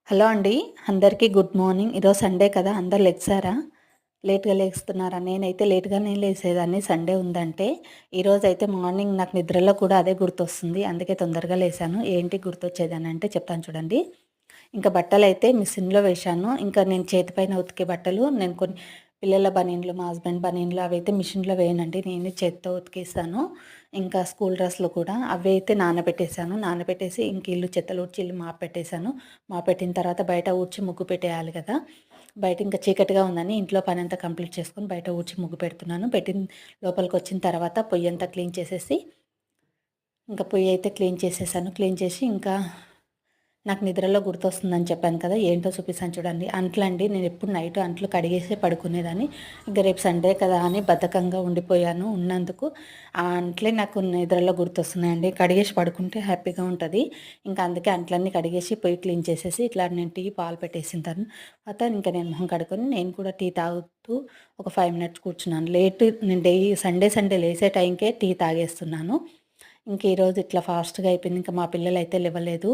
Hello అండి. అందరికీ good morning. ఈరోజు సండే కదా! అందరూ లెగిసారా? లేట్‌గా లేస్తున్నారా? నేనైతే లేట్‌గానే లేసేదాన్ని సండే ఉందంటే. ఈరోజైతే మార్నింగ్ నాకు నిద్రలో కూడా అదే గుర్తొస్తుంది. అందుకే తొందరగా లేసాను. ఏంటి గుర్తొచ్చేదనంటే చెప్తాను చూడండి. ఇంకా బట్టలైతే మిషన్‌లో వేశాను. ఇంకా నేను చేతి పైన ఉతికే బట్టలు నేను కొన్ని పిల్లల బనీన్లు, మా హస్బెండ్ బనీన్లు అవైతే మిషన్‌లో వేయనండి. నేనే చేత్తో ఉతికేస్తాను. ఇంకా స్కూల్ డ్రెస్‌లు కూడా అవైతే నానబెట్టేసాను. నానబెట్టేసి ఇంక ఇల్లు చెత్తలూడ్చి ఇల్లు మాపెట్టేసాను. మాపెట్టిన తర్వాత బయట ఊడ్చి ముగ్గు పెట్టేయాలి కదా! బయట ఇంకా చీకటిగా ఉందని ఇంట్లో పనంతా కంప్లీట్ చేసుకొని బయట ఊడ్చి ముగ్గు పెడుతున్నాను. లోపలికొచ్చిన తర్వాత పొయ్యంతా క్లీన్ చేసేసి, ఇంకా పొయ్యయితే క్లీన్ చేసేసాను. క్లీన్ చేసి ఇంకా నాకు నిద్రలో గుర్తొస్తుందని చెప్పాను కదా! ఏంటో చూపిస్తాను చూడండి. అంట్లండి నేనెప్పుడు నైట్ అంట్లు కడిగేసే పడుకునేదాన్ని. ఇంక రేపు సండే కదా అని బద్ధకంగా ఉండిపోయాను. ఉన్నందుకు ఆ అంట్లే నాకు నిద్రలో గుర్తొస్తున్నాయండి. కడిగేసి పడుకుంటే హ్యాపీగా ఉంటది. ఇంకా అందుకే అంట్లన్నీ కడిగేసి పొయ్యి క్లీన్ చేసేసి ఇట్లా నేను పాలు పెట్టేసిన తర్వాత ఇంక నేను మొహం కడుక్కొని నేను కూడా టీ తాగుతూ ఒక 5 మినిట్స్ కూర్చున్నాను. నేను సండే లేసే టైంకే టీ తాగేస్తున్నాను. ఇంక ఈరోజు ఇట్లా ఫాస్ట్‌గా అయిపోయింది. ఇంకా మా పిల్లలైతే లెవ్వలేదు.